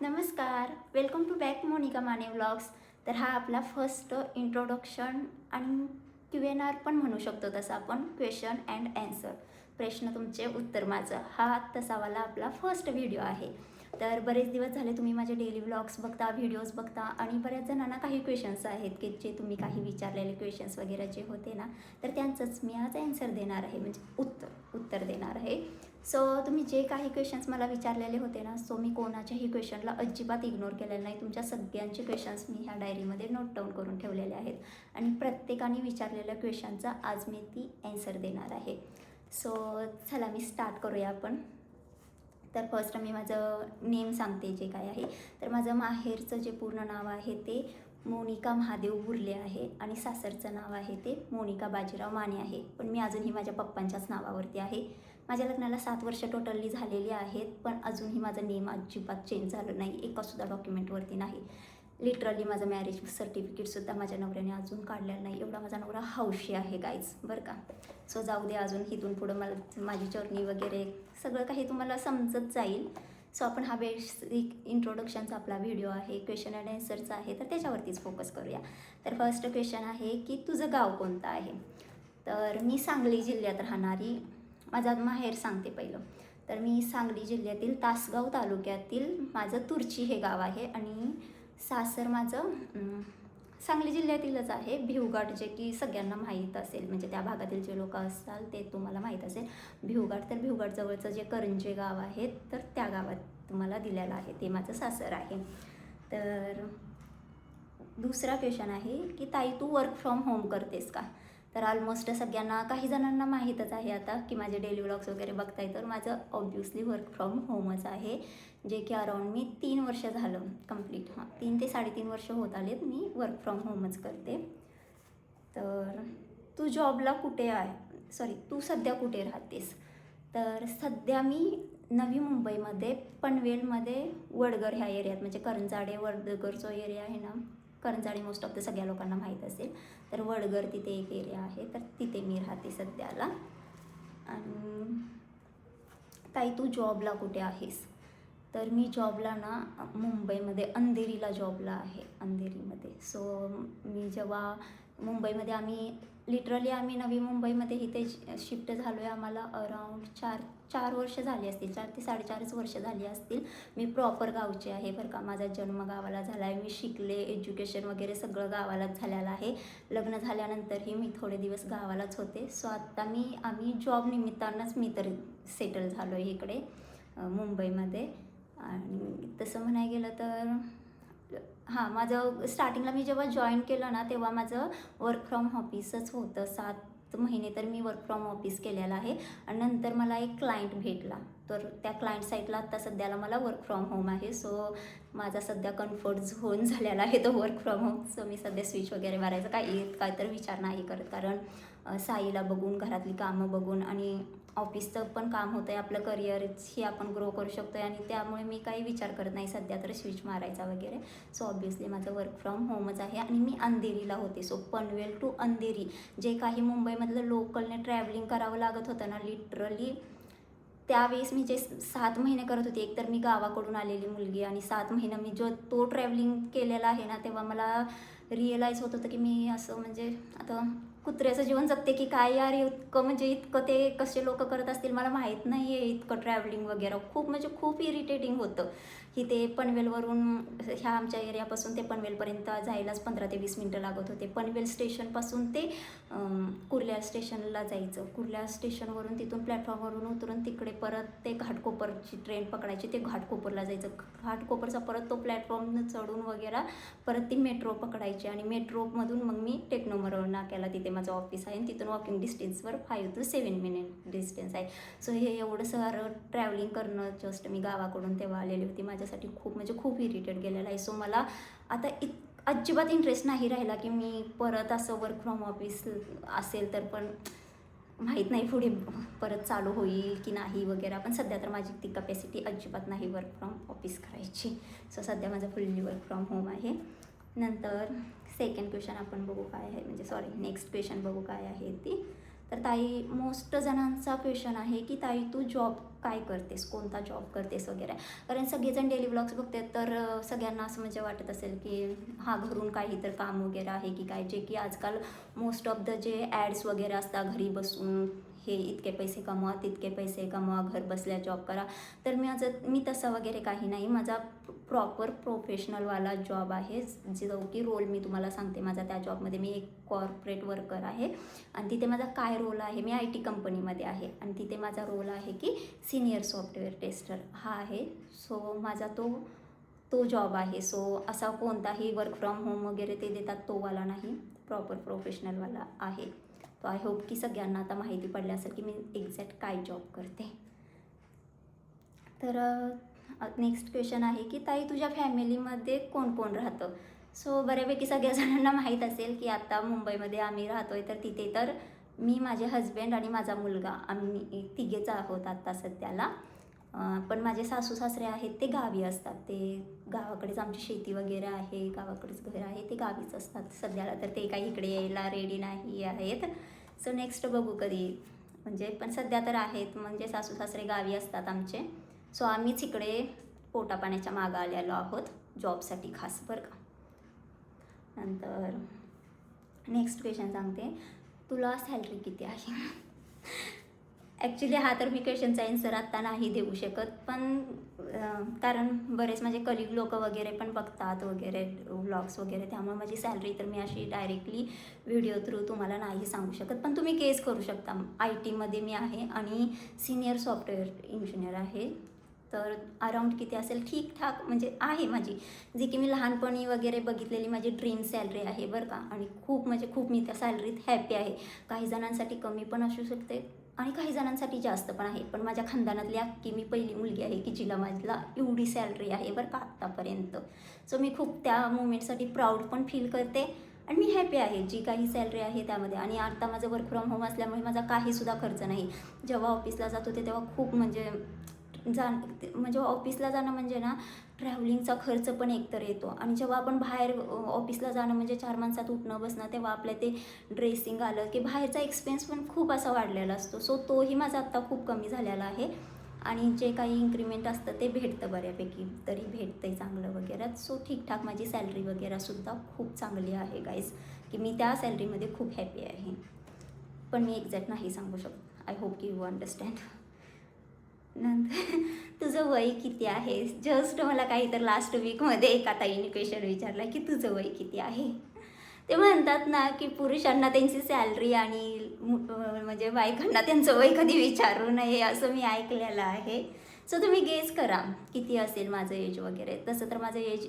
नमस्कार, welcome to back Monika Mane vlogs. तर हा आपला फर्स्ट इंट्रोडक्शन आणि Q&R पण म्हणू शकतो. तसं आपण क्वेश्चन अँड ॲन्सर, प्रश्न तुमचे उत्तर माझं, हा तसावाला आपला फर्स्ट व्हिडिओ आहे. तर बरेच दिवस झाले तुम्ही माझे डेली व्लॉग्स बघता, व्हिडिओज बघता आणि बऱ्याच जणांना काही क्वेश्चन्स आहेत की जे तुम्ही काही विचारलेले क्वेश्चन्स वगैरे जे होते ना, तर त्यांचंच मी आज ॲन्सर देणार आहे, म्हणजे उत्तर देणार आहे. सो तुम्ही जे काही क्वेश्चन्स मला विचारलेले होते ना, सो मी कोणाच्याही क्वेश्चनला अजिबात इग्नोर केलेलं नाही. तुमच्या सगळ्यांचे क्वेश्चन्स मी ह्या डायरीमध्ये नोट डाऊन करून ठेवलेले आहेत आणि प्रत्येकाने विचारलेल्या क्वेश्चनचा आज मी ती ॲन्सर देणार आहे. सो चला मी स्टार्ट करूया आपण. तर फर्स्ट मी माझं नेम सांगते जे काय आहे. तर माझं माहेरचं जे पूर्ण नाव आहे ते मोनिका महादेव बुर्ले आहे आणि सासरचं नाव आहे ते मोनिका बाजीराव माने आहे. पण मी अजूनही माझ्या पप्पांच्याच नावावरती आहे. माझ्या लग्नाला 7 वर्ष टोटली झालेली आहेत, पण अजूनही माझं नेम अजिबात चेंज झालं नाही, एकासुद्धा डॉक्युमेंटवरती नाही. लिटरली माझं मॅरेज सर्टिफिकेटसुद्धा माझ्या नवऱ्याने अजून काढलेलं नाही. एवढा माझा नवरा हौशी आहे गाईज, बरं का. सो जाऊ दे, अजून इथून पुढं मला माझी जर्नी वगैरे सगळं काही तुम्हाला समजत जाईल. सो आपण हा बेसिक इंट्रोडक्शनचा आपला व्हिडिओ आहे, क्वेश्चन अँड ॲन्सरचा आहे, तर त्याच्यावरतीच फोकस करूया. तर फर्स्ट क्वेश्चन आहे की तुझं गाव कोणतं आहे. तर मी सांगली जिल्ह्यात राहणारी, माझा माहेर सांगते पहिलं. तर मी सांगली जिल्ह्यातील तासगाव तालुक्यातील माझं तुर्ची हे गाव आहे आणि सासर माझं सांगली जिल्ह्यातीलच आहे, भिवघाट, जे की सगळ्यांना माहीत असेल, म्हणजे त्या भागातील जे लोक असतात ते तुम्हाला माहीत असेल भिवघाट. तर भिवघाटजवळचं जे करंजे गाव आहे, तर त्या गावात तुम्हाला दिलेलं आहे, ते माझं सासर आहे. तर दुसरा क्वेश्चन आहे की ताई तू वर्क फ्रॉम होम करतेस का. तर ऑलमोस्ट सगळ्यांना, काही जणांना माहीतच आहे आता की माझे डेली व्लॉग्स वगैरे बघताय, तर माझं ऑब्व्हियसली वर्क फ्रॉम होमच आहे, जे की अराऊंड मी 3 वर्ष झालं कंप्लीट, 3 ते 3.5 वर्ष होत आलेत मी वर्क फ्रॉम होमच करते. तर तू जॉबला कुठे आहे, सॉरी तू सध्या कुठे राहतेस. तर सध्या मी नवी मुंबईमध्ये पनवेलमध्ये वडगर ह्या एरियात, म्हणजे करंजाडे वडगर जो एरिया आहे ना, करंजाडे मोस्ट ऑफ द सगळ्या लोकांना माहीत असेल, तर वडगर तिथे एक एरिया आहे, तर तिथे मी राहते सध्याला. आणि ताई तू जॉबला कुठे आहेस. तर मी जॉबला ना मुंबईमध्ये अंधेरीला जॉबला आहे, अंधेरीमध्ये. सो मी जेव्हा मुंबईमध्ये, आम्ही नवी मुंबईमध्ये इथे शिफ्ट झालो आहे, आम्हाला अराऊंड 4 वर्ष झाली असतील, 4 ते 4.5 वर्ष झाली असतील. मी प्रॉपर गावची आहे बरं का, माझा जन्म गावाला झाला आहे, मी शिकले, एज्युकेशन वगैरे सगळं गावालाच झालेलं आहे. लग्न झाल्यानंतरही मी थोडे दिवस गावालाच होते. सो आत्ता आम्ही जॉब निमित्तानंच मी तर सेटल झालो आहे इकडे मुंबईमध्ये. आणि तसं म्हणायला गेलं तर माझं स्टार्टिंगला मी जेव्हा जॉईन केलं ना, तेव्हा माझं वर्क फ्रॉम ऑफिसच होतं. 7 महिने तर मी वर्क फ्रॉम ऑफिस केलेलं आहे आणि नंतर मला एक क्लायंट भेटला, तर त्या क्लायंट साईटला आत्ता सध्याला मला वर्क फ्रॉम होम आहे. सो माझा सध्या कम्फर्ट झोन झालेला आहे तो वर्क फ्रॉम होम. सो मी सध्या स्विच वगैरे मारायचं काय तर विचार नाही करत, कारण साईला बघून, घरातली कामं बघून आणि ऑफिसचं पण काम होतं आहे, आपलं करिअरही आपण ग्रो करू शकतो आहे, आणि त्यामुळे मी काही विचार करत नाही सध्या तर स्विच मारायचा वगैरे. सो ऑब्व्हियसली माझं वर्क फ्रॉम होमच आहे आणि मी अंधेरीला होते. सो पनवेल टू अंधेरी जे काही मुंबईमधलं लोकलने ट्रॅव्हलिंग करावं लागत होतं ना, लिटरली त्यावेळेस मी जे 7 महिने करत होते, एकतर मी गावाकडून आलेली मुलगी आणि 7 महिने मी तो ट्रॅव्हलिंग केलेला आहे ना, तेव्हा मला रिअलाईज होत होतं की मी असं, म्हणजे आता कुत्र्याचं जीवन जगते की काय यार, इतकं ते कसे लोक करत असतील मला माहीत नाही आहे. इतकं ट्रॅव्हलिंग वगैरे खूप इरिटेटिंग होतं. की ते पनवेलवरून ह्या आमच्या एरियापासून ते पनवेलपर्यंत जायलाच 15 ते 20 मिनटं लागत होते. पनवेल स्टेशनपासून ते कुर्ला स्टेशनला जायचं, कुर्ला स्टेशनवरून तिथून प्लॅटफॉर्मवरून उतरून तिकडे परत ते घाटकोपरची ट्रेन पकडायची, ते घाटकोपरला जायचं, घाटकोपरचा परत तो प्लॅटफॉर्मनं चढून वगैरे परत ती मेट्रो पकडायची आणि मेट्रोमधून मग मी टेक्नोमोरोड नाक्याला, तिथे माझं ऑफिस आहे आणि तिथून वॉकिंग डिस्टन्सवर 5 to 7 मिनिट डिस्टन्स आहे. सो हे एवढं सारं ट्रॅव्हलिंग करणं, जस्ट मी गावाकडून तेव्हा आलेली होती, माझ्यासाठी खूप इरिटेट गेलेलं आहे. सो मला आता अजिबात इंटरेस्ट नाही राहिला की मी परत असं वर्क फ्रॉम ऑफिस असेल तर, पण माहीत नाही पुढे परत चालू होईल की नाही वगैरे. पण सध्या तर माझी ती कपॅसिटी अजिबात नाही वर्क फ्रॉम ऑफिस करायची. सो सध्या माझं फुल्ली वर्क फ्रॉम होम आहे. नंतर सेकंड क्वेश्चन आपण बघू काय आहे, म्हणजे नेक्स्ट क्वेश्चन बघू काय आहे ती. तर ताई, मोस्ट जणांचा क्वेश्चन आहे की ताई तू जॉब काय करतेस, कोणता जॉब करतेस वगैरे. कारण सगळेजण डेली व्लॉग्स बघते तर सगळ्यांना असं म्हणजे वाटत असेल की हा घरून काही तर काम वगैरे आहे की काय, जे की आजकाल मोस्ट ऑफ द जे ॲड्स वगैरे असतात घरी बसून, हे इतके पैसे कमवा, तितके पैसे कमवा, घर बसल्या जॉब करा. तर मी तसं वगैरे काही नाही. माझा प्रॉपर प्रोफेशनलवाला जॉब आहे, जो की रोल मी तुम्हाला सांगते माझा. त्या जॉबमध्ये मी एक कॉर्पोरेट वर्कर आहे आणि तिथे माझा काय रोल आहे, मी IT कंपनीमध्ये आहे आणि तिथे माझा रोल आहे की सिनियर सॉफ्टवेअर टेस्टर हा आहे. सो माझा तो जॉब आहे. सो असा कोणताही वर्क फ्रॉम होम वगैरे ते देतात तो वाला नाही, प्रॉपर प्रोफेशनलवाला आहे. तो आय होप की सगळ्यांना आता माहिती पडली असेल की मी एक्झॅक्ट काय जॉब करते. तर नेक्स्ट क्वेश्चन आहे की ताई तुझ्या फॅमिलीमध्ये कोण कोण राहतं. सो बऱ्यापैकी सगळ्या जणांना माहीत असेल की आता मुंबईमध्ये आम्ही राहतोय, तर तिथे तर मी, माझे हजबंड आणि माझा मुलगा, आम्ही तिघेच आहोत आत्ता सध्याला. पण माझे सासू सासरे आहेत ते गावी असतात. ते गावाकडेच, आमची शेती वगैरे आहे, गावाकडेच घर आहे, ते गावीच असतात सध्याला. तर ते काही इकडे यायला रेडी नाही आहेत. सो नेक्स्ट बघू कधी, म्हणजे पण सध्या तर आहेत. म्हणजे सासू सासरे गावी असतात आमचे. सो आम्हीच इकडे पोटापाण्याच्या मागं आलेलो आहोत जॉबसाठी खास, बरं का. नंतर नेक्स्ट क्वेश्चन सांगते, तुला सॅलरी किती आहे. ॲक्च्युली हा तर मी क्वेश्चनचा आन्सर आत्ता नाही देऊ शकत, पण कारण बरेच माझे कलिग लोक वगैरे पण बघतात वगैरे व्लॉग्स वगैरे, त्यामुळे माझी सॅलरी तर मी अशी डायरेक्टली व्हिडिओ थ्रू तुम्हाला नाही सांगू शकत. पण तुम्ही गेस करू शकता. IT मध्ये मी आहे आणि सिनियर सॉफ्टवेअर इंजिनियर आहे. तर अराऊंड किती असेल, ठीकठाक म्हणजे आहे माझी, जी की मी लहानपणी वगैरे बघितलेली माझी ड्रीम सॅलरी आहे, बरं का. आणि खूप म्हणजे खूप मी त्या सॅलरीत हॅपी आहे. काही जणांसाठी कमी पण असू शकते आणि काही जणांसाठी जास्त पण आहे. पण माझ्या खानदानातली अख्खी मी पहिली मुलगी आहे की जिला माझला एवढी सॅलरी आहे, बरं का, आत्तापर्यंत. सो मी खूप त्या मुमेंटसाठी प्राऊड पण फील करते आणि मी हॅपी आहे जी काही सॅलरी आहे त्यामध्ये. आणि आता माझं वर्क फ्रॉम होम असल्यामुळे माझा काहीसुद्धा खर्च नाही. जेव्हा ऑफिसला जात होते तेव्हा खूप म्हणजे ऑफिसला जाणं म्हणजे ना, ट्रॅव्हलिंगचा खर्च पण एकतर येतो. आणि जेव्हा आपण बाहेर ऑफिसला जाणं म्हणजे 4 माणसात उठणं बसणं, तेव्हा आपल्या ते ड्रेसिंग आलं की बाहेरचा एक्सपेन्स पण खूप असा वाढलेला असतो. सो तोही माझा आत्ता खूप कमी झालेला आहे. आणि जे काही इन्क्रीमेंट असतं ते भेटतं बऱ्यापैकी, तरी भेटतंय चांगलं वगैरे. सो ठीकठाक माझी सॅलरी वगैरेसुद्धा खूप चांगली आहे गाईज, की मी त्या सॅलरीमध्ये खूप हॅपी आहे. पण मी एक्झॅक्ट नाही सांगू शकत. आय होप की यू अंडरस्टँड. नंतर तुझं वय किती आहे. जस्ट मला काही तर लास्ट वीकमध्ये एका ताईने क्वेश्चन विचारला की तुझं वय किती आहे. ते म्हणतात ना की पुरुषांना त्यांची सॅलरी आणि म्हणजे बायकांना त्यांचं वय कधी विचारू नये, असं मी ऐकलेलं आहे. सो तुम्ही गेस करा किती असेल माझं एज वगैरे. तसं तर माझं एज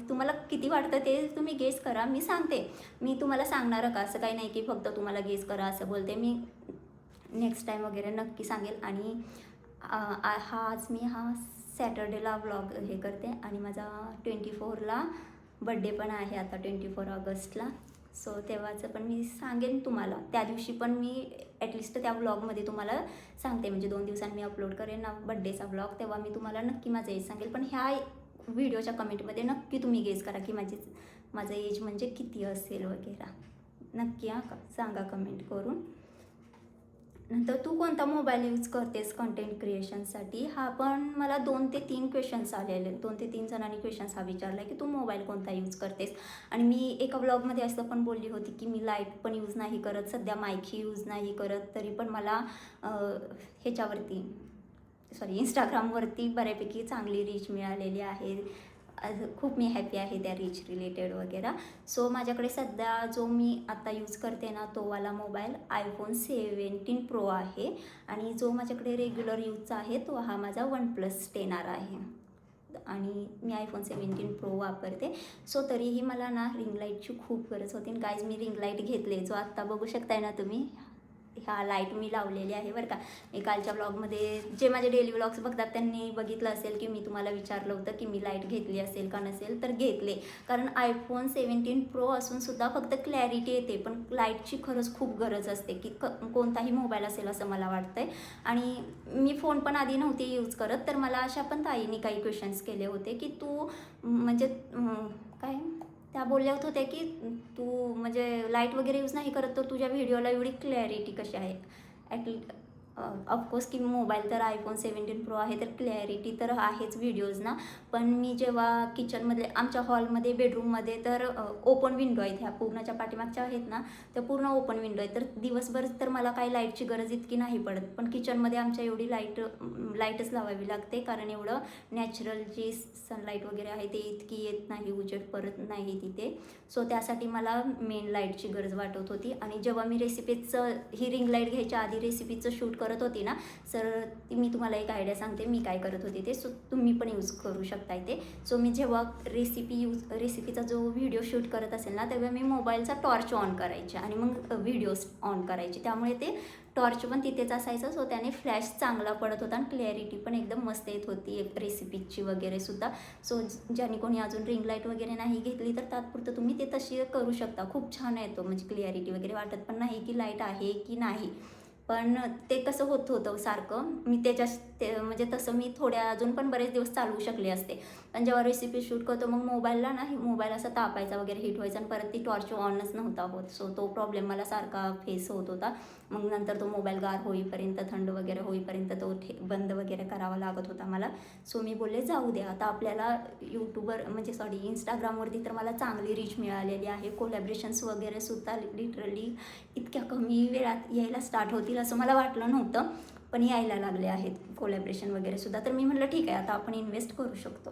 तुम्हाला किती वाटतं ते तुम्ही गेस करा. मी सांगते, मी तुम्हाला सांगणार का, असं काही नाही की फक्त तुम्हाला गेस करा असं बोलते मी. नेक्स्ट टाईम वगैरे नक्की सांगेल. आणि आज मी सॅटर्डेला व्लॉग हे करते आणि माझा 24ला बड्डे पण आहे, आता 24 ऑगस्टला. सो तेव्हाचं पण मी सांगेन तुम्हाला. त्या दिवशी पण मी ॲटलिस्ट त्या व्लॉगमध्ये तुम्हाला सांगते, म्हणजे 2 दिवसांनी मी अपलोड करेन ना बड्डेचा व्लॉग, तेव्हा मी तुम्हाला नक्की माझं एज सांगेल. पण ह्या व्हिडिओच्या कमेंटमध्ये नक्की तुम्ही गेस करा की माझं एज म्हणजे किती असेल वगैरे. नक्की सांगा कमेंट करून. नंतर तू कोणता मोबाईल यूज करतेस कंटेंट क्रिएशनसाठी. हा पण मला 2 ते 3 क्वेश्चन्स आलेले. 2 ते 3 जणांनी क्वेश्चन्स हा विचारला की तू मोबाईल कोणता यूज करतेस. आणि मी एका व्लॉगमध्ये असं पण बोलली होती की मी लाईट पण यूज नाही करत, सध्या माईकही यूज नाही करत. तरी पण मला इंस्टाग्रामवरती बऱ्यापैकी चांगली रीच मिळालेली आहे. खूप मी हॅपी आहे त्या रीच रिलेटेड वगैरे. सो माझ्याकडे सध्या जो मी आता यूज करते ना, तो वाला मोबाईल iPhone 17 Pro आहे. आणि जो माझ्याकडे रेग्युलर यूजचा आहे तो हा माझा OnePlus 10R आहे. आणि मी iPhone 17 Pro वापरते. सो तरीही मला ना रिंग लाईटची खूप गरज होती. गाईज मी रिंग लाईट घेतले, जो आत्ता बघू शकताय ना तुम्ही. ह्या लाईट मी लावलेली आहे, बरं का. मी कालच्या व्लॉगमध्ये जे माझे डेली व्लॉग्स बघतात त्यांनी बघितलं असेल की मी तुम्हाला विचारलं होतं की मी लाईट घेतली असेल का नसेल. तर घेतले, कारण iPhone 17 Pro असूनसुद्धा फक्त क्लॅरिटी येते, पण लाईटची खरंच खूप गरज असते की कोणताही मोबाईल असेल असं मला वाटतंय. आणि मी फोन पण आधी नव्हते यूज करत, तर मला अशा पण ताईंनी काही क्वेश्चन्स केले होते की तू म्हणजे काय त्या बोलल्या होत्या की तू म्हणजे लाईट वगैरे यूज नाही करत तर तुझ्या व्हिडिओला एवढी क्लॅरिटी कशी आहे. ऑफकोर्स की मोबाईल तर iPhone 17 Pro आहे तर क्लॅरिटी तर आहेच व्हिडिओजना. पण मी जेव्हा किचनमधले आमच्या हॉलमध्ये बेडरूममध्ये तर ओपन विंडो आहेत, ह्या पूर्णच्या पाठीमागच्या आहेत ना त्या पूर्ण ओपन विंडो आहेत, तर दिवसभर तर मला काही लाईटची गरज इतकी नाही पडत. पण किचनमध्ये आमच्या एवढी लाईटच लावावी लागते, कारण एवढं नॅचरल जी सनलाईट वगैरे आहे ते इतकी येत नाही, उजेड परत नाही तिथे. सो त्यासाठी मला मेन लाईटची गरज वाटत होती. आणि जेव्हा मी रेसिपीचं ही रिंग लाईट घ्यायच्या आधी रेसिपीचं शूट करत होती ना, सर मी तुम्हाला एक आयडिया सांगते मी काय करत होते ते. सो तुम्ही पण यूज करू शकताय ते. सो मी जेव्हा रेसिपीचा जो व्हिडिओ शूट करत असेल ना, तेव्हा मी मोबाईलचा टॉर्च ऑन करायचे आणि मग व्हिडिओज ऑन करायचे. त्यामुळे ते टॉर्च पण तिथेच असायचं. सो त्याने फ्लॅश चांगला पडत होता आणि क्लॅरिटी पण एकदम मस्त येत होती एक रेसिपीची वगैरे सुद्धा. सो ज्याने कोणी अजून रिंग लाईट वगैरे नाही घेतली तर तात्पुरतं तुम्ही ते तशी करू शकता. खूप छान येतो, म्हणजे क्लॅरिटी वगैरे वाटत पण नाही की लाईट आहे की नाही. पण ते कसं होत होतं सारखं, मी म्हणजे तसं मी अजून पण बरेच दिवस चालवू शकले असते. पण जेव्हा रेसिपी शूट करतो मग मोबाईलला ना मोबाईल असा तापायचा वगैरे, हीट व्हायचा आणि परत ती टॉर्च ऑनच नव्हता होत. सो तो प्रॉब्लेम मला सारखा फेस होत होता. मग नंतर तो मोबाईल गार होईपर्यंत, थंड वगैरे होईपर्यंत तो बंद वगैरे करावा लागत होता मला. सो मी बोलले जाऊ द्या आता आपल्याला इंस्टाग्रामवरती तर मला चांगली रीच मिळालेली आहे. कोलॅबरेशन्स वगैरे सुद्धा लिटरली इतक्या कमी वेळात यायला स्टार्ट होतील असं मला वाटलं नव्हतं, पण यायला लागले आहेत कोलॅबरेशन वगैरे सुद्धा. तर मी म्हटलं ठीक आहे आता आपण इन्व्हेस्ट करू शकतो.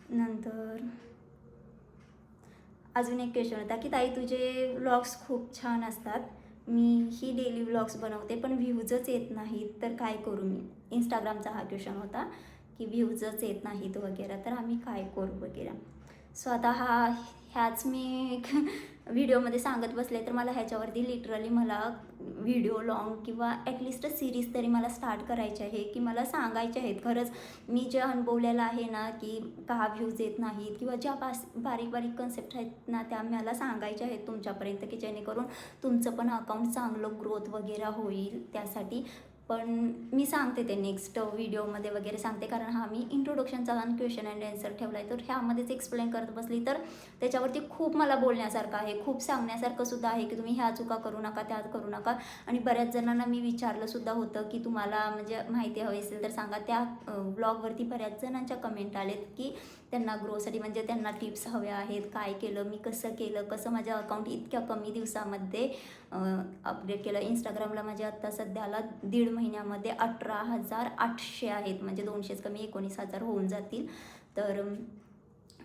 नंतर अजून एक क्वेश्चन होता की ताई तुझे व्लॉग्स खूप छान असतात, मी ही डेली व्लॉग्स बनवते पण व्ह्यूजच येत नाहीत तर काय करू मी. इंस्टाग्रामचा हा क्वेश्चन होता की व्ह्यूजच येत नाहीत वगैरे तर आम्ही काय करू वगैरे. सो आता ह्याच मी व्हिडिओमध्ये सांगत बसले तर मला ह्याच्यावरती लिटरली मला व्हिडिओ लॉंग किंवा ॲटलिस्ट सिरीज तरी मला स्टार्ट करायचे आहे, की मला सांगायचे आहेत खरंच मी जे अनुभवलेलं आहे ना की का व्ह्यूज येत नाहीत किंवा ज्या बारीक बारीक कन्सेप्ट आहेत ना त्या मला सांगायच्या आहेत तुमच्यापर्यंत, की जेणेकरून तुमचं पण अकाउंट चांगलं ग्रोथ वगैरे होईल. त्यासाठी पण मी सांगते ते नेक्स्ट व्हिडिओमध्ये वगैरे सांगते, कारण हा मी इंट्रोडक्शनचा आणि क्वेश्चन अँड आन्सर ठेवला आहे तर ह्यामध्येच एक्सप्लेन करत बसली तर त्याच्यावरती खूप मला बोलण्यासारखं आहे, खूप सांगण्यासारखं सुद्धा आहे की तुम्ही ह्या चुका करू नका, त्या करू नका. आणि बऱ्याच जणांना मी विचारलं सुद्धा होतं की तुम्हाला म्हणजे माहिती हवी असेल तर सांगा. त्या ब्लॉगवरती बऱ्याच जणांच्या कमेंट आलेत की त्यांना ग्रोसाठी म्हणजे त्यांना टिप्स हव्या आहेत, काय केलं मी, कसं माझं अकाउंट इतक्या कमी दिवसामध्ये अपडेट केलं. इंस्टाग्रामला माझे आत्ता सध्याला 1.5 महिन्यामध्ये 18,800 आहेत, म्हणजे 200च कमी 19,000 होऊन जातील. तर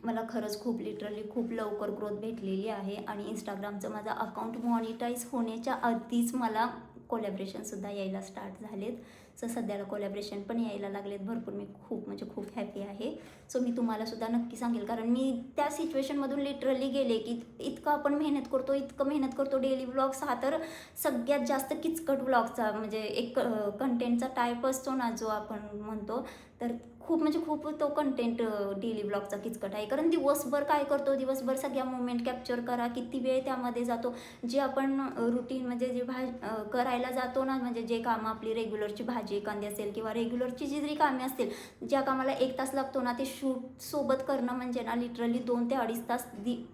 मला खरंच खूप लिटरली खूप लवकर ग्रोथ भेटलेली आहे. आणि इंस्टाग्रामचं माझं अकाउंट मॉनिटाईज होण्याच्या आधीच मला कोलॅबरेशनसुद्धा यायला स्टार्ट झालेत. सो सध्याला कोलॅबरेशन पण यायला लागलेत भरपूर. मी खूप हॅपी आहे. सो मी तुम्हालासुद्धा नक्की सांगेल, कारण मी त्या सिच्युएशनमधून लिटरली गेले की इतकं आपण मेहनत करतो डेली व्लॉग्स हा तर सगळ्यात जास्त किचकट व्लॉगचा म्हणजे एक कंटेंटचा टाईप असतो ना जो आपण म्हणतो, तर खूप तो कंटेंट डेली ब्लॉगचा किचकट आहे. कारण दिवसभर काय करतो, दिवसभर सगळ्या मोमेंट कॅप्चर करा, किती वेळ त्यामध्ये जातो. जे आपण रुटीन म्हणजे जे करायला जातो ना, म्हणजे जे कामं आपली रेग्युलरची भाजी कांदे असेल किंवा रेग्युलरची जी जरी कामे असतील, ज्या कामाला 1 तास लागतो ना, ते शूट सोबत करणं म्हणजे ना लिटरली 2 ते 2.5 तास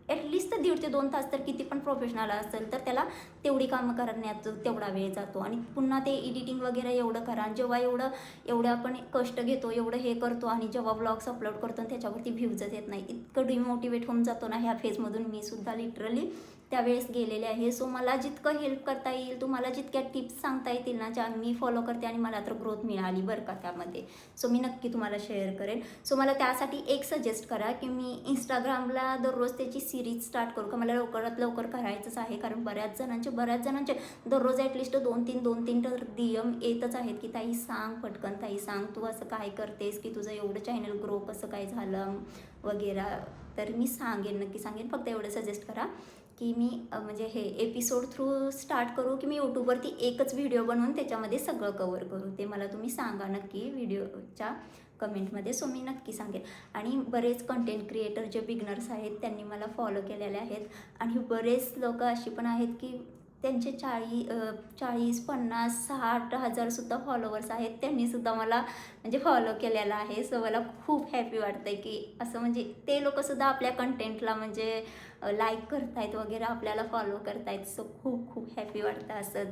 ॲटलिस्ट 1.5 ते 2 तास तर किती पण प्रोफेशनल असेल तर त्याला तेवढी कामं करण्यात तेवढा वेळ जातो. आणि पुन्हा ते एडिटिंग वगैरे एवढं करा, जेव्हा एवढं आपण कष्ट घेतो, एवढं हे करतो आणि जेव्हा व्लॉग्स अपलोड करतो आणि त्याच्यावरती व्ह्यूजच येत नाही, इतकं डिमोटिवेट होऊन जातो ना. ह्या फेजमधून मी सुद्धा लिटरली त्यावेळेस गेलेले आहे. सो मला जितकं हेल्प करता येईल, तुम्हाला जितक्या टिप्स सांगता येतील ना, ज्या मी फॉलो करते आणि मला तर ग्रोथ मिळाली बरं का त्यामध्ये, सो मी नक्की तुम्हाला शेअर करेन. सो मला त्यासाठी एक सजेस्ट करा की मी इंस्टाग्रामला दररोज त्याची सिरीज स्टार्ट करू का. मला लवकरात लवकर करायचंच आहे, कारण बऱ्याच जणांचे दररोज ॲटलिस्ट 2-3 तर DM येतच आहेत की ताई सांग पटकन, ताई सांग तू असं काय करतेस की तुझं एवढं चॅनल ग्रो कसं काय झालं वगैरे. तर मी नक्की सांगेन. फक्त एवढं सजेस्ट करा की मी म्हणजे हे एपिसोड थ्रू स्टार्ट करू की मी यूट्यूबवरती एकच व्हिडिओ बनवून त्याच्यामध्ये सगळं कवर करू, ते मला तुम्ही सांगा नक्की व्हिडिओच्या कमेंटमध्ये. सो मी नक्की सांगेन. आणि बरेच कंटेंट क्रिएटर जे बिगनर्स आहेत त्यांनी मला फॉलो केलेले आहेत आणि बरेच लोक अशी पण आहेत की त्यांचे 40-50-60,000सुद्धा फॉलोवर्स आहेत. त्यांनीसुद्धा मला म्हणजे फॉलो केलेला आहे. सो मला खूप हॅपी वाटतं आहे की असं म्हणजे ते लोकंसुद्धा आपल्या कंटेंटला म्हणजे लाईक करतायत वगैरे, आपल्याला फॉलो करतायत. सो खूप हॅपी वाटतं असं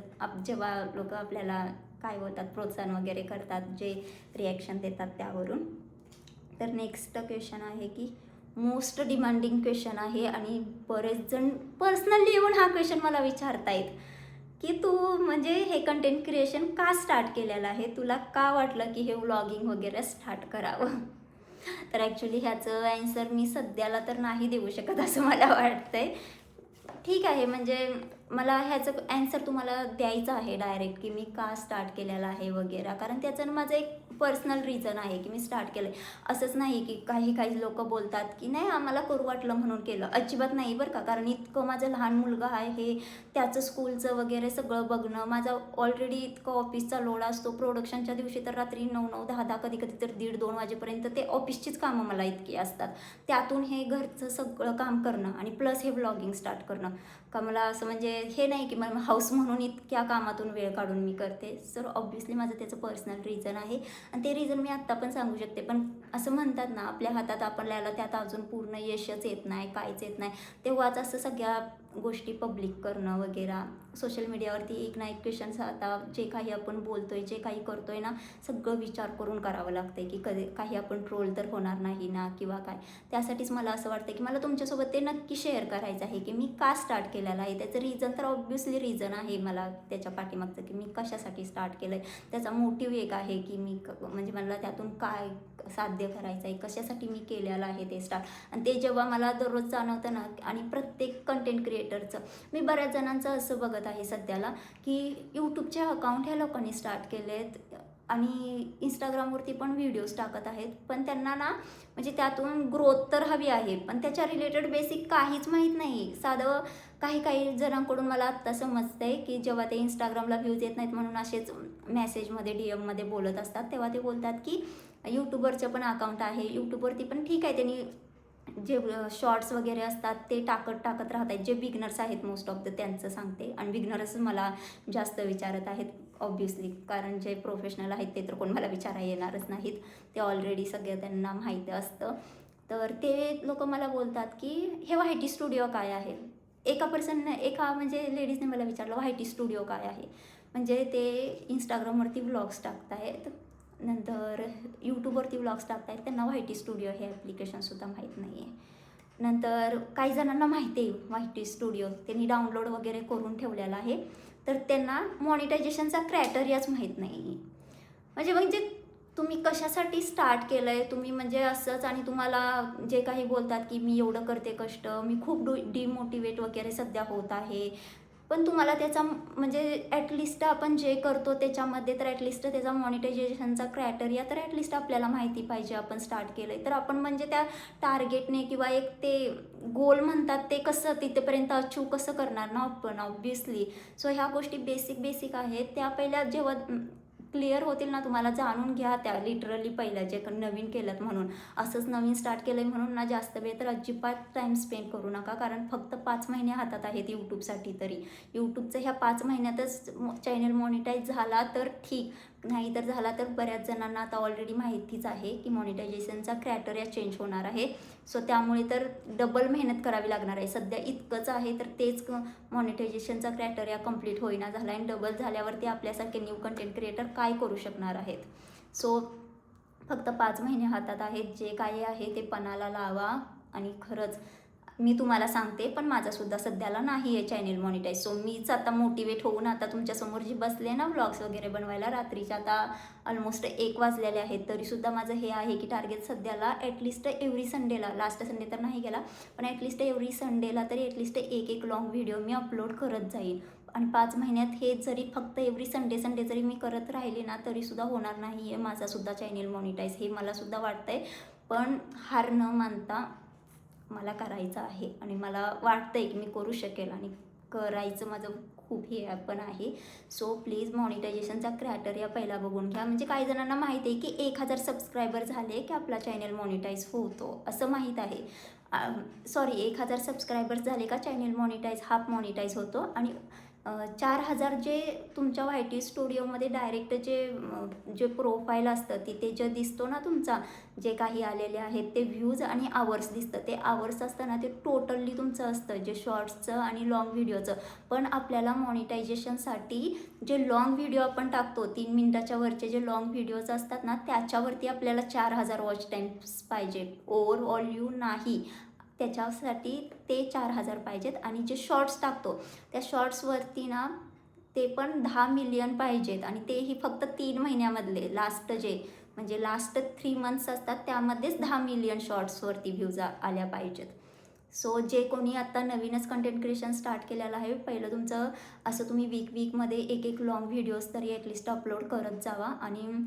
जेव्हा लोकं आपल्याला काय बोलतात प्रोत्साहन वगैरे करतात, जे रिॲक्शन देतात त्यावरून. तर नेक्स्ट क्वेश्चन आहे की मोस्ट डिमांडिंग क्वेश्चन आहे आणि बरेच जण पर्सनली येऊन हा क्वेश्चन मला विचारतायत की तू म्हणजे हे कंटेंट क्रिएशन का स्टार्ट केलेलं आहे, तुला का वाटलं की हे व्लॉगिंग वगैरे स्टार्ट करावं. तर ॲक्च्युली ह्याचं ॲन्सर मी सध्याला तर नाही देऊ शकत असं मला वाटतंय. ठीक आहे, म्हणजे मला ह्याचं ॲन्सर तुम्हाला द्यायचं आहे डायरेक्ट की मी का स्टार्ट केलेलं आहे वगैरे, कारण त्याचं माझं एक पर्सनल रिझन आहे की मी स्टार्ट केलं आहे. असंच नाही की काही लोकं बोलतात की नाही आम्हाला करू वाटलं म्हणून केलं, अजिबात नाही बरं का. कारण इतकं माझं लहान मुलगा आहे, त्याचं स्कूलचं वगैरे सगळं बघणं, माझा ऑलरेडी इतकं ऑफिसचा लोड असतो. प्रोडक्शनच्या दिवशी तर रात्री 9-9, 10-10, कधी तर 1:30-2 वाजेपर्यंत ते ऑफिसचीच कामं मला इतकी असतात. त्यातून हे घरचं सगळं काम करणं आणि प्लस हे व्लॉगिंग स्टार्ट करणं का मला असं म्हणजे हे नाही की मला हाऊस म्हणून इतक्या कामातून वेळ काढून मी करते. सर ऑब्व्हियसली माझं त्याचं पर्सनल रिझन आहे आणि ते रिझन मी आत्ता पण सांगू शकते. पण असं म्हणतात ना, आपल्या हातात आपल्याला त्यात अजून पूर्ण यशच येत नाही, काहीच येत नाही, तेव्हाच असं सगळ्या गोष्टी पब्लिक करणं वगैरे, सोशल मीडियावरती एक ना एक क्वेश्चन्स आता जे काही आपण बोलतोय, जे काही करतोय ना, सगळं विचार करून करावं लागतं की कधी काही आपण ट्रोल तर होणार नाही ना किंवा काय. त्यासाठीच मला असं वाटतं की मला तुमच्यासोबत ते नक्की शेअर करायचं आहे की मी का स्टार्ट केलेलं आहे. त्याचं रिझन तर ऑब्व्हियसली रिझन आहे मला त्याच्या पाठीमागचं की मी कशासाठी स्टार्ट केलं आहे. त्याचा मोटिव्ह एक आहे की मी म्हणजे मला त्यातून काय साध्य करायचं आहे, कशासाठी मी केलेलं आहे ते स्टार्ट. आणि ते जेव्हा मला दररोज जाणवतं ना, आणि प्रत्येक कंटेंट क्रिएटरचं मी बऱ्याच जणांचं असं बघत आहे सध्याला की यूट्यूबचे अकाउंट ह्या लोकांनी स्टार्ट केले आहेत आणि इंस्टाग्रामवरती पण व्हिडिओज टाकत आहेत, पण त्यांना ना म्हणजे त्यातून ग्रोथ तर हवी आहे, पण त्याच्या रिलेटेड बेसिक काहीच माहीत नाही. साधं काही जणांकडून मला आत्ता समजतं आहे की जेव्हा ते इंस्टाग्रामला व्ह्यूज येत नाहीत म्हणून असेच मेसेजमध्ये DM बोलत असतात, तेव्हा ते बोलतात की यूट्यूबरचं पण अकाउंट आहे. यूट्यूबवरती पण ठीक आहे, त्यांनी जे शॉर्ट्स वगैरे असतात ते टाकत राहत आहेत. जे बिगनर्स आहेत मोस्ट ऑफ त्यांचं सांगते, आणि बिगनर्सच मला जास्त विचारत आहेत ऑब्व्हियसली, कारण जे प्रोफेशनल आहेत ते तर कोण मला विचारायला येणारच नाहीत, ते ऑलरेडी सगळं त्यांना माहिती असतं. तर ते लोक मला बोलतात की हे YT स्टुडिओ काय आहे. एका म्हणजे लेडीजने मला विचारलं YT स्टुडिओ काय आहे. म्हणजे ते इंस्टाग्रामवरती व्लॉग्स टाकतायत, नंतर यूट्यूबवरती व्लॉग्स टाकतायत, त्यांना YT स्टुडिओ हे ॲप्लिकेशनसुद्धा माहीत नाही आहे. नंतर काही जणांना माहिती आहे YT स्टुडिओ, त्यांनी डाउनलोड वगैरे करून ठेवलेला आहे, तर त्यांना मॉनिटायझेशनचा क्रायटेरियाच माहीत नाही. म्हणजे तुम्ही कशासाठी स्टार्ट केलं आहे, तुम्ही म्हणजे असंच, आणि तुम्हाला जे काही बोलतात की मी एवढं करते कष्ट, मी खूप डिमोटिवेट वगैरे सध्या होत आहे, पण तुम्हाला त्याचा म्हणजे ॲटलिस्ट आपण जे करतो त्याच्यामध्ये तर ॲटलिस्ट त्याचा मॉनिटायझेशनचा क्रायटेरिया तर ॲटलिस्ट आपल्याला माहिती पाहिजे. आपण स्टार्ट केलं आहे तर आपण म्हणजे त्या टार्गेटने किंवा एक ते गोल म्हणतात ते कसं तिथेपर्यंत अचीव कसं करणार ना आपण ऑब्व्हियसली. सो ह्या गोष्टी बेसिक आहेत, त्या पहिल्या जेव्हा क्लिअर होतील ना, तुम्हाला जाणून घ्या त्या लिटरली पहिल्या जे नवीन केलं म्हणून, असंच नवीन स्टार्ट केलं आहे म्हणून ना जास्त वेळ तर अजिबात टाईम स्पेंड करू नका, कारण फक्त 5 महिने हातात आहेत यूट्यूबसाठी. तरी यूट्यूबचं ह्या 5 महिन्यातच चॅनल मॉनिटाईज झाला तर ठीक, नाही तर झाला तर बऱ्याच जणांना आता ऑलरेडी माहितीच आहे की मॉनिटायझेशनचा क्रायटेरिया चेंज होणार आहे. सो त्यामुळे तर डबल मेहनत करावी लागणार आहे. सध्या इतकंच आहे तर तेच मॉनिटायझेशनचा क्रायटेरिया कंप्लीट होईना झाला, आणि डबल झाल्यावरती आपल्यासारखे न्यू कंटेंट क्रिएटर काय करू शकणार आहेत. सो फक्त 5 महिने हातात आहेत, जे काही आहे ते पणाला लावा. आणि खरंच मी तुम्हाला सांगते, पण माझासुद्धा सध्याला नाही आहे चॅनल मॉनिटाईज. सो मीच आता मोटिवेट होऊन आता तुमच्यासमोर जी बसले ना व्लॉग्स वगैरे बनवायला, रात्रीच्या आता ऑलमोस्ट 1 वाजलेले आहेत, तरीसुद्धा माझं हे आहे की टार्गेट सध्याला ॲटलिस्ट एव्हरी संडेला, लास्ट संडे तर नाही गेला पण ॲटलिस्ट एव्हरी संडेला तरी ॲटलिस्ट एक लॉंग व्हिडिओ मी अपलोड करत जाईल. आणि 5 महिन्यात हे जरी फक्त एव्हरी संडे जरी मी करत राहिले ना तरीसुद्धा होणार नाही आहे माझासुद्धा चॅनल मॉनिटाईज, हे मलासुद्धा वाटतं आहे. पण हार न मानता मला करायचं आहे, आणि मला वाटतं आहे की मी करू शकेल, आणि करायचं माझं खूप हे पण आहे. सो प्लीज मॉनिटायझेशनचा क्रायटेरिया पहिला बघून घ्या. म्हणजे काही जणांना माहिती आहे की 1000 सबस्क्रायबर झाले की आपला चॅनल मॉनिटाईज होतो, असं माहीत आहे. 1000 सबस्क्रायबर्स झाले का चॅनल मॉनिटाईज हाफ मॉनिटाईज होतो, आणि 4,000 जे तुमच्या YT स्टुडिओमध्ये डायरेक्ट जे प्रोफाईल असतं तिथे जे दिसतो ना तुमचा जे काही आलेले आहेत ते व्ह्यूज आणि आवर्स दिसतं, ते आवर्स असतं ना ते टोटली तुमचं असतं जे शॉर्ट्सचं आणि लाँग व्हिडिओचं. पण आपल्याला मॉनिटायझेशनसाठी जे लाँग व्हिडिओ आपण टाकतो 3 मिनिटाच्या वरचे जे लाँग व्हिडिओज असतात ना त्याच्यावरती आपल्याला 4,000 वॉच टाईम्स पाहिजे, ओव्हरऑल व्ह्यू नाही. त्याच्यासाठी ते 4,000 पाहिजेत. आणि जे शॉर्ट्स टाकतो त्या शॉर्ट्सवरती ना ते पण 10 मिलियन पाहिजेत आणि तेही फक्त 3 महिन्यामधले लास्ट म्हणजे लास्ट 3 मंथ्स असतात त्यामध्येच 10 मिलियन शॉर्ट्सवरती व्ह्यूज आल्या पाहिजेत. सो जे कोणी आत्ता नवीनच कंटेंट क्रिएशन स्टार्ट केलेलं आहे, पहिलं तुमचं असं तुम्ही वीकमध्ये एक लाँग व्हिडिओज तरी ॲटलिस्ट अपलोड करत जावा. आणि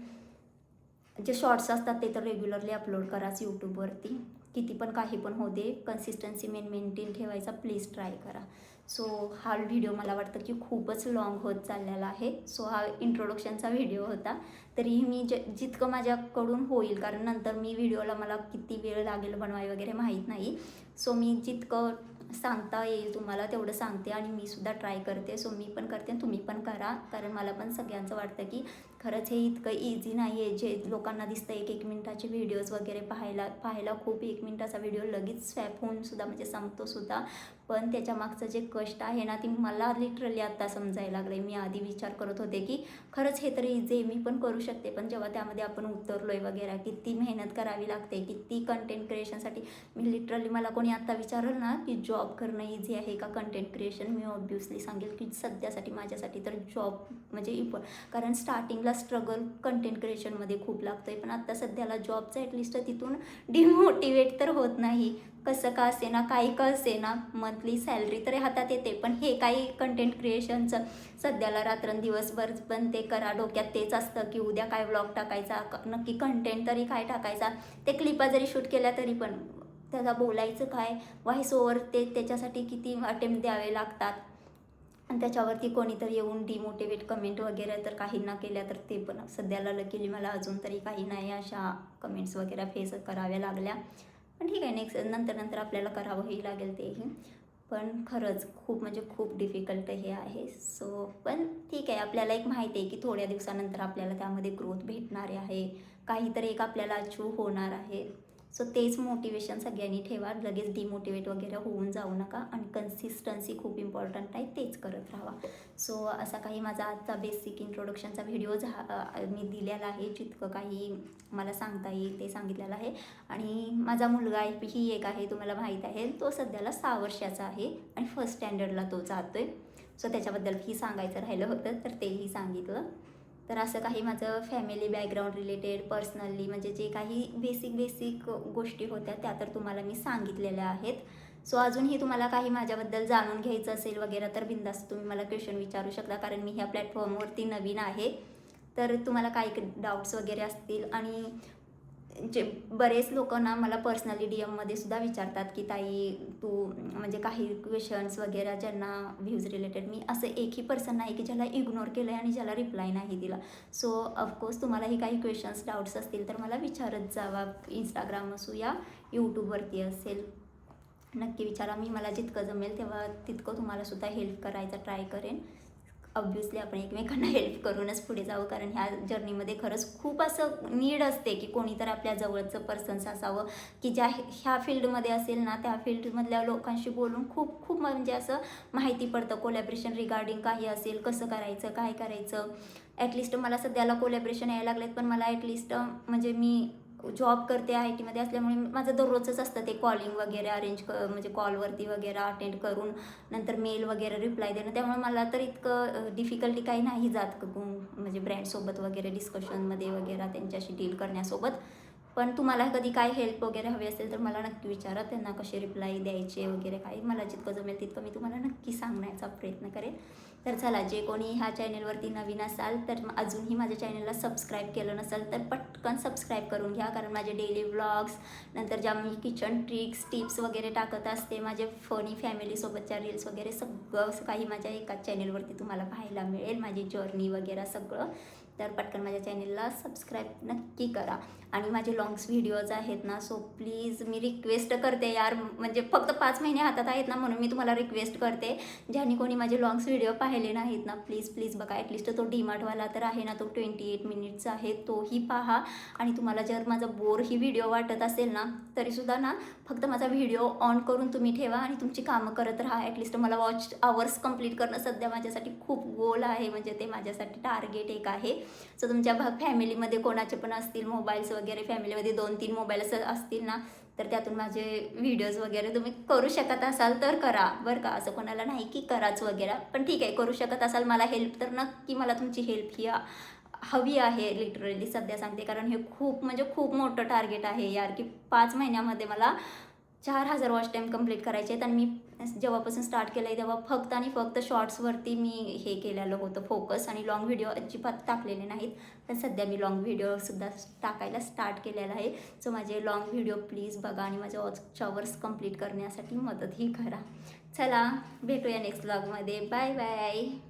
जे शॉर्ट्स असतात ते तर रेग्युलरली अपलोड कराच यूट्यूबवरती. किती पण काही पण होऊ दे, कन्सिस्टन्सी मेंटेन ठेवायचा प्लीज ट्राय करा. सो हा व्हिडिओ मला वाटतं की खूपच लाँग होत चाललेला आहे. सो हा इंट्रोडक्शनचा व्हिडिओ होता. तरीही मी जितकं माझ्याकडून होईल, कारण नंतर मी व्हिडिओला मला किती वेळ लागेल बनवाय वगैरे माहीत नाही. सो मी जितकं सांगता येईल तुम्हाला तेवढं सांगते आणि मी सुद्धा ट्राय करते. सो मी पण करते आणि तुम्ही पण करा, कारण मला पण सगळ्यांचं वाटतं की खरंच हे इतकं इझी नाही आहे जे लोकांना दिसतं. एक मिनिटाचे व्हिडिओज वगैरे पाहायला खूप 1 मिनिटाचा व्हिडिओ लगेच स्वॅप होऊन सुद्धा म्हणजे संपतो सुद्धा, पण त्याच्या मागचं जे कष्ट आहे ना ती मला लिटरली आत्ता समजायला लागलं आहे. मी आधी विचार करत होते की खरंच हे तरी इझी आहे, मी पण करू शकते, पण जेव्हा त्यामध्ये आपण उतरलो आहे वगैरे किती मेहनत करावी लागते, किती कंटेंट क्रिएशनसाठी. मी लिटरली मला कोणी आत्ता विचारलं ना की जॉब करणं इझी आहे का कंटेंट क्रिएशन, मी ऑब्व्हियसली सांगेल की सध्यासाठी माझ्यासाठी तर जॉब म्हणजे कारण स्टार्टिंगला स्ट्रगल कंटेंट क्रिएशनमध्ये खूप लागतं आहे, पण आत्ता सध्याला जॉबचं ॲटलिस्ट तिथून डिमोटिवेट तर होत नाही. कसं का असे ना, काही का असे ना, मंथली सॅलरी तरी हातात येते, पण हे काही कंटेंट क्रिएशनचं सध्याला रात्रंदिवसभर पण ते करा, डोक्यात तेच असतं की उद्या काय व्लॉग टाकायचा, नक्की कंटेंट तरी काय टाकायचा, ते क्लिपा जरी शूट केल्या तरी पण त्याला बोलायचं काय, व्हॉइस ओव्हर त्याच्यासाठी किती अटेम्प्ट द्यावे लागतात. आणि त्याच्यावरती कोणीतरी येऊन डिमोटिवेट कमेंट वगैरे तर काही ना केल्या तर ते पण सध्याला लकीली मला अजून तरी काही नाही अशा कमेंट्स वगैरे फेस कराव्या लागल्या. पण ठीक आहे, नंतर आपल्याला करावंही लागेल तेही. पण खरंच खूप म्हणजे खूप डिफिकल्ट हे आहे. सो पण ठीक आहे, आपल्याला एक माहिती आहे की थोड्या दिवसानंतर आपल्याला त्यामध्ये ग्रोथ भेटणार आहे, काहीतरी एक आपल्याला अचीव होणार आहे. सो तेच मोटिवेशन सगळ्यांनी ठेवा, लगेच डिमोटिवेट वगैरे होऊन जाऊ नका. आणि कन्सिस्टन्सी खूप इम्पॉर्टंट आहे, तेच करत राहा. सो असा काही माझा आजचा बेसिक इंट्रोडक्शनचा व्हिडिओ मी दिलेला आहे, जितकं काही मला सांगता येईल ते सांगितलेलं आहे. आणि माझा मुलगा ही एक आहे, तुम्हाला माहीत आहे, तो सध्याला 6 वर्षाचा आहे आणि फर्स्ट स्टँडर्डला तो जातो आहे. सो त्याच्याबद्दलही सांगायचं राहिलं होतं तर तेही सांगितलं. तर असं काही माझं फॅमिली बॅकग्राऊंड रिलेटेड पर्सनली म्हणजे जे काही बेसिक गोष्टी होत्या त्या तर तुम्हाला मी सांगितलेल्या आहेत. सो अजूनही तुम्हाला काही माझ्याबद्दल जाणून घ्यायचं असेल वगैरे तर बिनधास्त तुम्ही मला क्वेश्चन विचारू शकता, कारण मी ह्या प्लॅटफॉर्मवरती नवीन आहे. तर तुम्हाला काही डाऊट्स वगैरे असतील, आणि जे बरेच लोक ना मला पर्सनली DMमध्ये सुद्धा विचारतात की ताई तू म्हणजे काही क्वेश्चन्स वगैरे ज्यांना व्ह्यूज रिलेटेड, मी असं एकही पर्सन नाही की ज्याला इग्नोर केलं आहे आणि ज्याला रिप्लाय नाही दिला. सो ऑफकोर्स तुम्हालाही काही क्वेश्चन्स डाऊट्स असतील तर मला विचारत जावा, इंस्टाग्राम असू या यूट्यूबवरती असेल, नक्की विचारा. मी मला जितकं जमेल तेव्हा तितकं तुम्हाला सुद्धा हेल्प करायचा ट्राय करेन. ऑब्व्हियसली आपण एकमेकांना हेल्प करूनच पुढे जाऊ, कारण ह्या जर्नीमध्ये खरंच खूप असं नीड असते की कोणीतरी आपल्या जवळचं पर्सन्स असावं की ह्या फील्डमध्ये असेल ना, त्या फील्डमधल्या लोकांशी बोलून खूप म्हणजे असं माहिती पडतं. कोलॅबरेशन रिगार्डिंग काही असेल, कसं करायचं, काय करायचं. ॲटलिस्ट मला सध्याला कोलॅबरेशन यायला लागलेत, पण मला ॲटलिस्ट म्हणजे मी जॉब करते IT मध्ये असल्यामुळे माझं दररोजच असतं ते कॉलिंग वगैरे अरेंज म्हणजे कॉलवरती वगैरे अटेंड करून नंतर मेल वगैरे रिप्लाय देणं, त्यामुळे मला तर इतकं डिफिकल्टी काही नाही जात म्हणजे ब्रँडसोबत वगैरे डिस्कशनमध्ये वगैरे त्यांच्याशी डील करण्यासोबत. पण तुम्हाला कधी काय हेल्प वगैरे हवी असेल तर मला नक्की विचारा, त्यांना कसे रिप्लाय द्यायचे वगैरे काही मला जितकं जमेल तितकं मी तुम्हाला नक्की सांगण्याचा प्रयत्न करेन. तर चला, जे कोणी ह्या चॅनलवरती नवीन असाल तर अजूनही माझ्या चॅनलला सबस्क्राईब केलं नसेल तर पटकन सबस्क्राईब करून घ्या, कारण माझे डेली व्लॉग्स नंतर ज्या मी किचन ट्रिक्स टिप्स वगैरे टाकत असते, माझे फनी फॅमिलीसोबतच्या रील्स वगैरे सगळं काही माझ्या एकाच चॅनलवरती तुम्हाला पाहायला मिळेल, माझी जर्नी वगैरे सगळं. तर पटकन माझ्या चॅनेलला सबस्क्राईब नक्की करा. आणि माझे लॉंग्स व्हिडिओज आहेत ना, सो प्लीज मी रिक्वेस्ट करते यार, म्हणजे फक्त 5 महिने हातात आहेत ना, म्हणून मी तुम्हाला रिक्वेस्ट करते, ज्यांनी कोणी माझे लॉंग्स व्हिडिओ पाहिले नाहीत ना, प्लीज प्लीज बघा. ॲटलिस्ट तो डीमार्टवाला तर आहे ना, तो 28 मिनिट्सचा आहे, तोही पहा. आणि तुम्हाला जर माझा बोर ही व्हिडिओ वाटत असेल ना, तरीसुद्धा ना फक्त माझा व्हिडिओ ऑन करून तुम्ही ठेवा आणि तुमची कामं करत राहा. ॲटलिस्ट मला वॉच आवर्स कंप्लीट करणं सध्या माझ्यासाठी खूप गोल आहे, म्हणजे ते माझ्यासाठी टार्गेट एक आहे. सो तुमच्या फॅमिलीमध्ये कोणाचे पण असतील मोबाईल्स वगैरे, फॅमिलीमध्ये 2-3 मोबाईल असतील ना, तर त्यातून माझे व्हिडिओज वगैरे तुम्ही करू शकत असाल तर करा बरं का. असं कोणाला नाही की कराच वगैरे, पण ठीक आहे, करू शकत असाल मला हेल्प तर नक्की मला तुमची हेल्प ही हवी आहे लिटरली सध्या सांगते. कारण हे खूप म्हणजे खूप मोठं टार्गेट आहे यार, की 5 महिन्यामध्ये मला 4000 वॉच टाईम कंप्लीट करायचे आहेत. आणि मी जेव्हापासून स्टार्ट केलं आहे तेव्हा फक्त आणि फक्त शॉर्ट्सवरती मी हे केलेलं होतं फोकस, आणि लॉंग व्हिडिओ अजिबात टाकलेले नाहीत. पण सध्या मी लॉंग व्हिडिओसुद्धा टाकायला स्टार्ट केलेला आहे. सो माझे लॉंग व्हिडिओ प्लीज बघा आणि माझ्या वॉच आवर्स कंप्लीट करण्यासाठी मदतही करा. चला भेटूया नेक्स्ट व्लॉगमध्ये. Bye bye.